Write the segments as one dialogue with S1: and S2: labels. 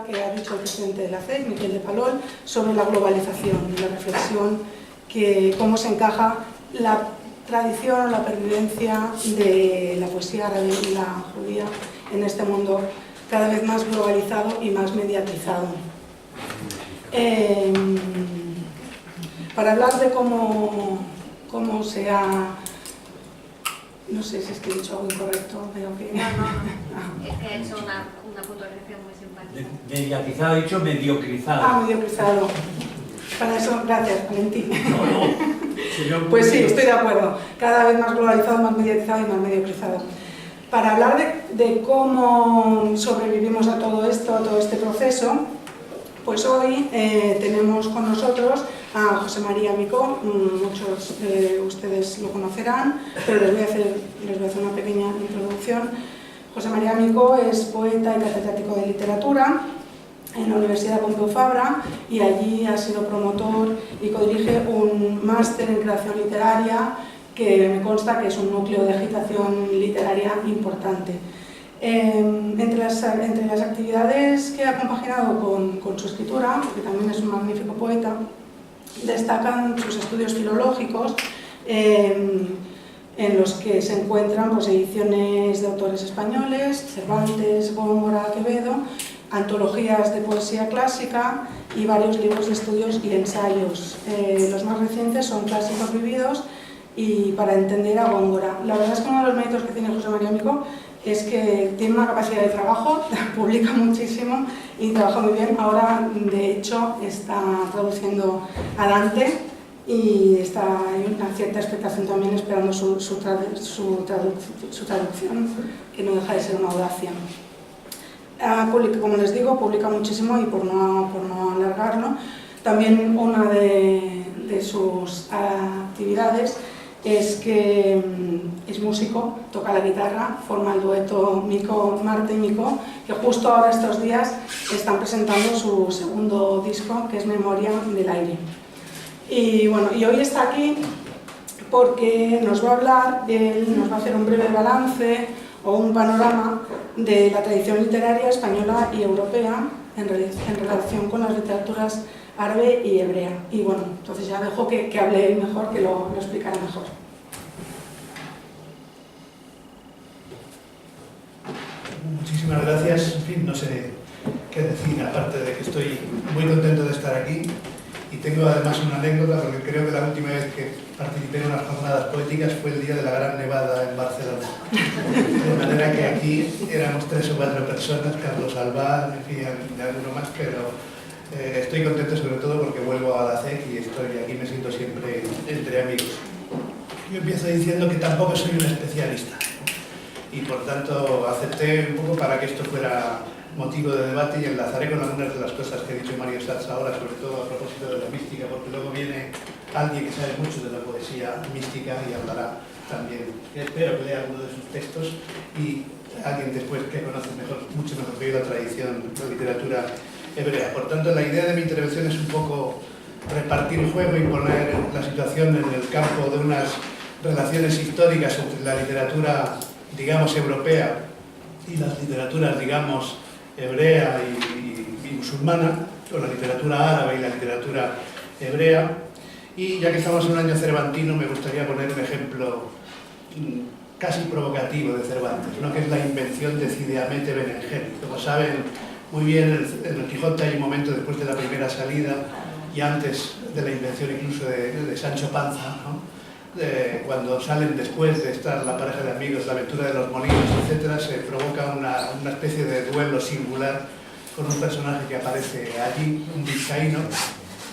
S1: Que ha dicho el presidente de la CEC, Miquel de Palol, sobre la globalización y la reflexión que cómo se encaja la tradición o la pervivencia de la poesía árabe y la judía en este mundo cada vez más globalizado y más mediatizado. Para hablar de cómo se ha... No sé si es que he dicho algo incorrecto, pero que...
S2: No. Es que he hecho una puntualización muy simpática.
S3: Mediatizado, he dicho mediocrizado.
S1: Ah, mediocrizado. Para eso, gracias, Valentín.
S3: No.
S1: Pues sí, estoy de acuerdo. Cada vez más globalizado, más mediatizado y más mediocrizado. Para hablar de cómo sobrevivimos a todo esto, a todo este proceso, pues hoy tenemos con nosotros a José María Micó. Muchos de ustedes lo conocerán, pero les voy a hacer una pequeña introducción. José María Micó es poeta y catedrático de literatura en la Universidad Pompeu Fabra y allí ha sido promotor y codirige un máster en creación literaria que me consta que es un núcleo de agitación literaria importante. Entre las actividades que ha compaginado con su escritura, porque también es un magnífico poeta, destacan sus estudios filológicos en los que se encuentran pues, ediciones de autores españoles, Cervantes, Góngora, Quevedo, antologías de poesía clásica y varios libros de estudios y ensayos. Los más recientes son Clásicos vividos y Para entender a Góngora. La verdad es que uno de los méritos que tiene José María Micó es que tiene una capacidad de trabajo, publica muchísimo y trabaja muy bien. Ahora, de hecho, está traduciendo a Dante y hay una cierta expectación también esperando su traducción, que no deja de ser una audacia. Como les digo, publica muchísimo y por no alargarlo, también una de sus actividades es que es músico, toca la guitarra, forma el dueto Marte y Micó, que justo ahora estos días están presentando su segundo disco, que es Memoria del Aire. Y bueno, y hoy está aquí porque nos va a hablar, nos va a hacer un breve balance o un panorama de la tradición literaria española y europea en relación con las literaturas árabe y hebrea. Y bueno, entonces ya dejo que hable él mejor, que lo explicará mejor.
S4: Muchísimas gracias. En fin, no sé qué decir, aparte de que estoy muy contento de estar aquí. Y tengo además una anécdota, porque creo que la última vez que participé en unas jornadas poéticas fue el día de la gran nevada en Barcelona. De manera que aquí éramos 3 o 4 personas, Carlos Albán, en fin, y alguno más, pero estoy contento sobre todo porque vuelvo a la CEC y estoy aquí, me siento siempre entre amigos. Yo empiezo diciendo que tampoco soy un especialista y por tanto acepté un poco para que esto fuera motivo de debate y enlazaré con algunas de las cosas que ha dicho Mario Satz ahora, sobre todo a propósito de la mística, porque luego viene alguien que sabe mucho de la poesía mística y hablará también, espero que lea alguno de sus textos, y alguien después que conoce mucho mejor que yo la tradición, la literatura hebrea. Por tanto, la idea de mi intervención es un poco repartir el juego y poner la situación en el campo de unas relaciones históricas entre la literatura, digamos, europea y las literaturas, digamos, hebrea y musulmana, o la literatura árabe y la literatura hebrea. Y ya que estamos en un año cervantino, me gustaría poner un ejemplo casi provocativo de Cervantes, ¿no? Que es la invención de Cide Hamete Benengeli. Como saben muy bien, en el Quijote hay un momento después de la primera salida y antes de la invención incluso de Sancho Panza, ¿no? Cuando salen después de estar la pareja de amigos, la aventura de los molinos, etc., se provoca una especie de duelo singular con un personaje que aparece allí, un vizcaíno,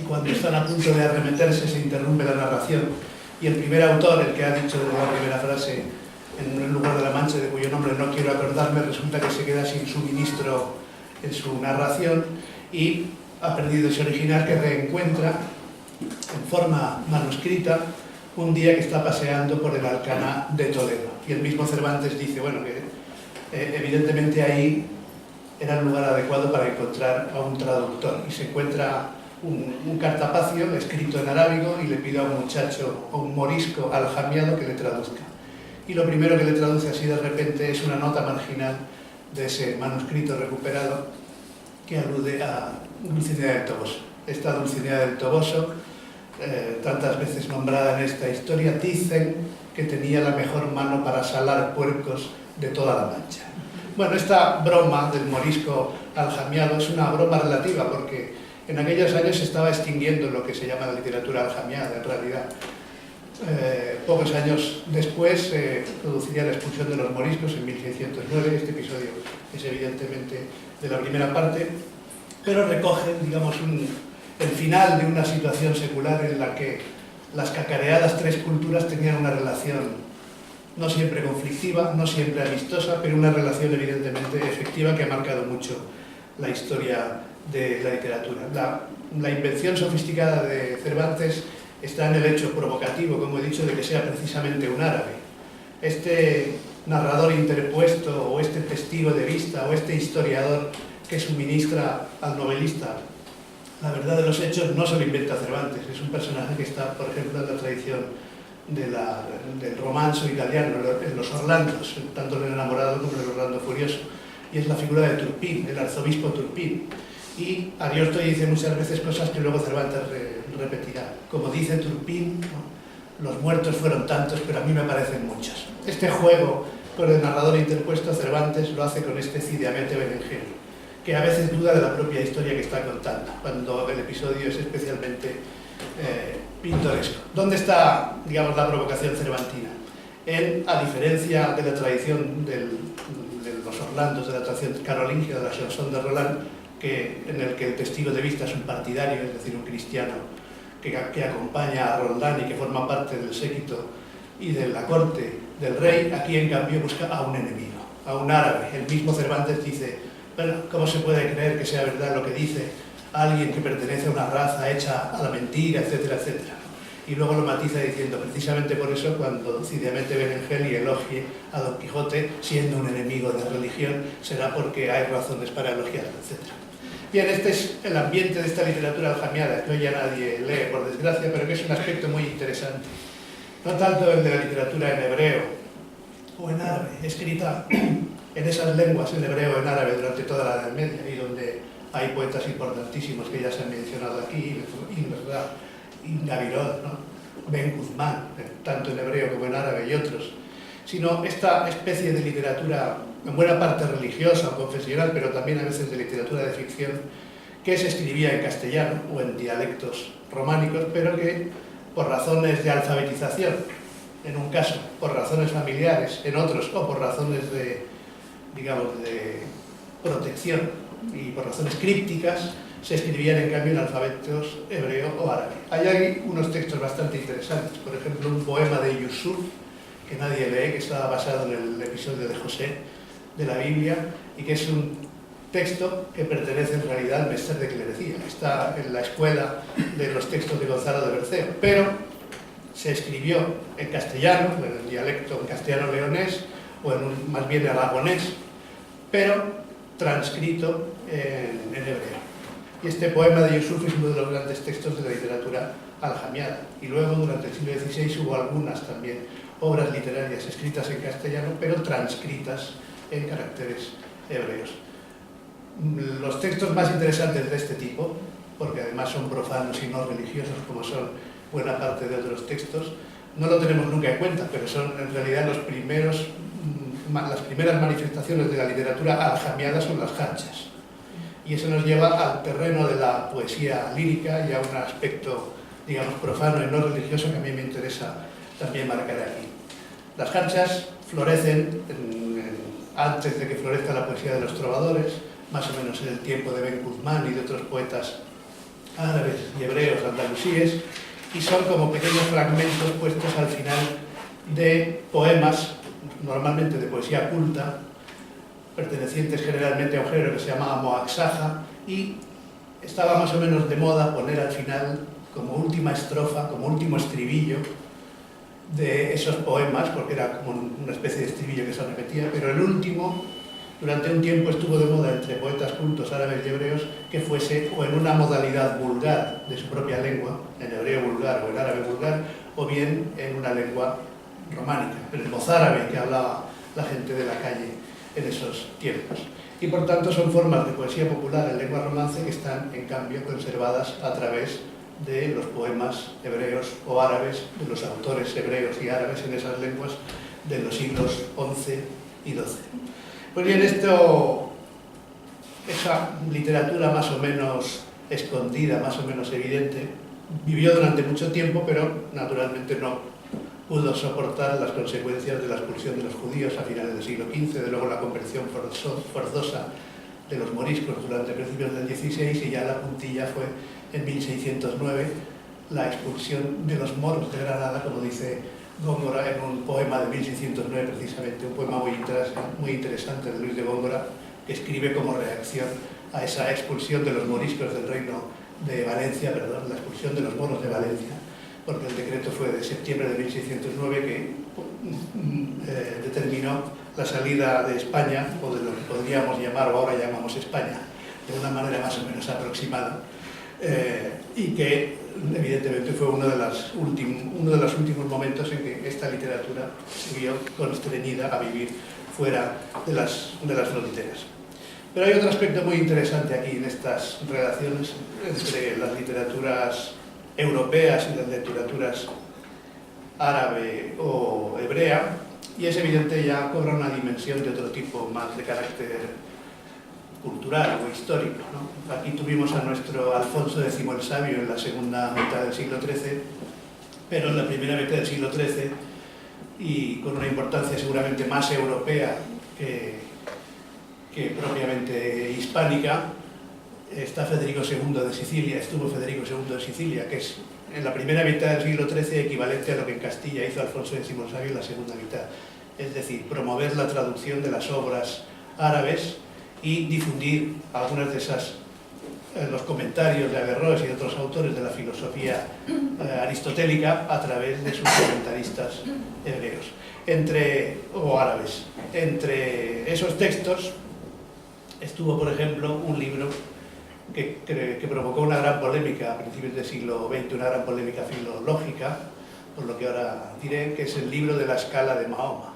S4: y cuando están a punto de arremeterse se interrumpe la narración y el primer autor, el que ha dicho la primera frase en un lugar de la Mancha de cuyo nombre no quiero acordarme, resulta que se queda sin suministro en su narración y ha perdido ese original que reencuentra en forma manuscrita un día que está paseando por el Alcaná de Toledo. Y el mismo Cervantes dice, bueno, que evidentemente ahí era el lugar adecuado para encontrar a un traductor. Y se encuentra un cartapacio escrito en arábigo y le pide a un muchacho, a un morisco aljamiado, que le traduzca. Y lo primero que le traduce así de repente es una nota marginal de ese manuscrito recuperado que alude a Dulcinea del Toboso. Esta Dulcinea del Toboso, tantas veces nombrada en esta historia, dicen que tenía la mejor mano para salar puercos de toda la Mancha. Bueno, esta broma del morisco aljamiado es una broma relativa porque en aquellos años se estaba extinguiendo lo que se llama la literatura aljamiada, en realidad. Pocos años después se produciría la expulsión de los moriscos en 1609. Este episodio es evidentemente de la primera parte, pero recoge, digamos, el final de una situación secular en la que las cacareadas tres culturas tenían una relación no siempre conflictiva, no siempre amistosa, pero una relación evidentemente efectiva que ha marcado mucho la historia de la literatura. La invención sofisticada de Cervantes está en el hecho provocativo, como he dicho, de que sea precisamente un árabe. Este narrador interpuesto, o este testigo de vista, o este historiador que suministra al novelista la verdad de los hechos, no se lo inventa Cervantes. Es un personaje que está, por ejemplo, en la tradición del romanzo italiano, en los Orlandos, tanto en el enamorado como en el Orlando furioso. Y es la figura de Turpín, el arzobispo Turpín. Y Ariosto dice muchas veces cosas que luego Cervantes repetirá. Como dice Turpín, ¿no?, los muertos fueron tantos, pero a mí me parecen muchos. Este juego con el narrador interpuesto, Cervantes lo hace con este Cide Hamete Berenjena, que a veces duda de la propia historia que está contando, cuando el episodio es especialmente pintoresco. ¿Dónde está, digamos, la provocación cervantina? A diferencia de la tradición de los Orlandos, de la tradición carolingia, de la chanson de Roland, en el que el testigo de vista es un partidario, es decir, un cristiano que acompaña a Roldán y que forma parte del séquito y de la corte del rey, aquí en cambio busca a un enemigo, a un árabe. El mismo Cervantes dice, bueno, ¿cómo se puede creer que sea verdad lo que dice alguien que pertenece a una raza hecha a la mentira, etcétera, etcétera? Y luego lo matiza diciendo, precisamente por eso, cuando Cide Hamete Berenjena elogie a Don Quijote, siendo un enemigo de religión, será porque hay razones para elogiarlo, etcétera. Bien, este es el ambiente de esta literatura aljamiada, que hoy ya nadie lee, por desgracia, pero que es un aspecto muy interesante. No tanto el de la literatura en hebreo o en árabe, escrita en esas lenguas, en hebreo o en árabe, durante toda la Edad Media, y donde hay poetas importantísimos que ya se han mencionado aquí, Gavirot, ¿no?, Ben Guzmán, tanto en hebreo como en árabe, y otros, sino esta especie de literatura en buena parte religiosa o confesional, pero también a veces de literatura de ficción, que se escribía en castellano o en dialectos románicos, pero que por razones de alfabetización, en un caso por razones familiares, en otros o por razones de, digamos, de protección y por razones crípticas, se escribían en cambio en alfabetos hebreo o árabe. Hay ahí unos textos bastante interesantes, por ejemplo un poema de Yusuf, que nadie lee, que estaba basado en el episodio de José de la Biblia, y que es un texto que pertenece en realidad al Mester de Clerecía. Está en la escuela de los textos de Gonzalo de Berceo, pero se escribió en castellano, en el dialecto en castellano-leonés, o en más bien aragonés, pero transcrito en hebreo. Y este poema de Yusuf es uno de los grandes textos de la literatura aljamiada. Y luego, durante el siglo XVI, hubo algunas también obras literarias escritas en castellano, pero transcritas en caracteres hebreos. Los textos más interesantes de este tipo, porque además son profanos y no religiosos, como son buena parte de otros textos, no lo tenemos nunca en cuenta, pero son en realidad las primeras manifestaciones de la literatura aljamiada son las janchas. Y eso nos lleva al terreno de la poesía lírica y a un aspecto, digamos, profano y no religioso que a mí me interesa también marcar aquí. Las janchas florecen antes de que florezca la poesía de los trovadores, más o menos en el tiempo de Ben Guzmán y de otros poetas árabes y hebreos andalusíes, y son como pequeños fragmentos puestos al final de poemas, normalmente de poesía culta, pertenecientes generalmente a un género que se llamaba Moaxaja, y estaba más o menos de moda poner al final, como última estrofa, como último estribillo, de esos poemas, porque era como una especie de estribillo que se repetía, pero el último, durante un tiempo estuvo de moda entre poetas cultos árabes y hebreos, que fuese o en una modalidad vulgar de su propia lengua, en hebreo vulgar o en árabe vulgar, o bien en una lengua románica, pero el mozárabe que hablaba la gente de la calle en esos tiempos. Y por tanto son formas de poesía popular en lengua romance que están en cambio conservadas a través de los poemas hebreos o árabes, de los autores hebreos y árabes en esas lenguas de los siglos XI y XII. Pues bien, esa literatura más o menos escondida, más o menos evidente, vivió durante mucho tiempo, pero naturalmente no pudo soportar las consecuencias de la expulsión de los judíos a finales del siglo XV, de luego la conversión forzosa de los moriscos durante principios del XVI, y ya la puntilla fue en 1609 la expulsión de los moros de Granada, como dice Góngora en un poema de 1609 precisamente, un poema muy interesante de Luis de Góngora, que escribe como reacción a esa expulsión de los moriscos del reino de Valencia, perdón, la expulsión de los moros de Valencia, porque el decreto fue de septiembre de 1609 que determinó la salida de España, o de lo que podríamos llamar, o ahora llamamos España, de una manera más o menos aproximada, y que evidentemente fue uno de los últimos momentos en que esta literatura se vio constreñida a vivir fuera de las fronteras. Pero hay otro aspecto muy interesante aquí en estas relaciones entre las literaturas europeas y las literaturas árabe o hebrea, y es evidente, ya cobra una dimensión de otro tipo, más de carácter cultural o histórico, ¿no? Aquí tuvimos a nuestro Alfonso X el Sabio en la segunda mitad del siglo XIII, pero en la primera mitad del siglo XIII, y con una importancia seguramente más europea que propiamente hispánica, está Federico II de Sicilia, estuvo Federico II de Sicilia, que es en la primera mitad del siglo XIII equivalente a lo que en Castilla hizo Alfonso X el Sabio en la segunda mitad. Es decir, promover la traducción de las obras árabes y difundir algunas de esas, los comentarios de Averroes y de otros autores de la filosofía aristotélica a través de sus comentaristas hebreos o árabes. Entre esos textos estuvo, por ejemplo, un libro que provocó una gran polémica a principios del siglo XX, una gran polémica filológica, por lo que ahora diré, que es el libro de la Escala de Mahoma.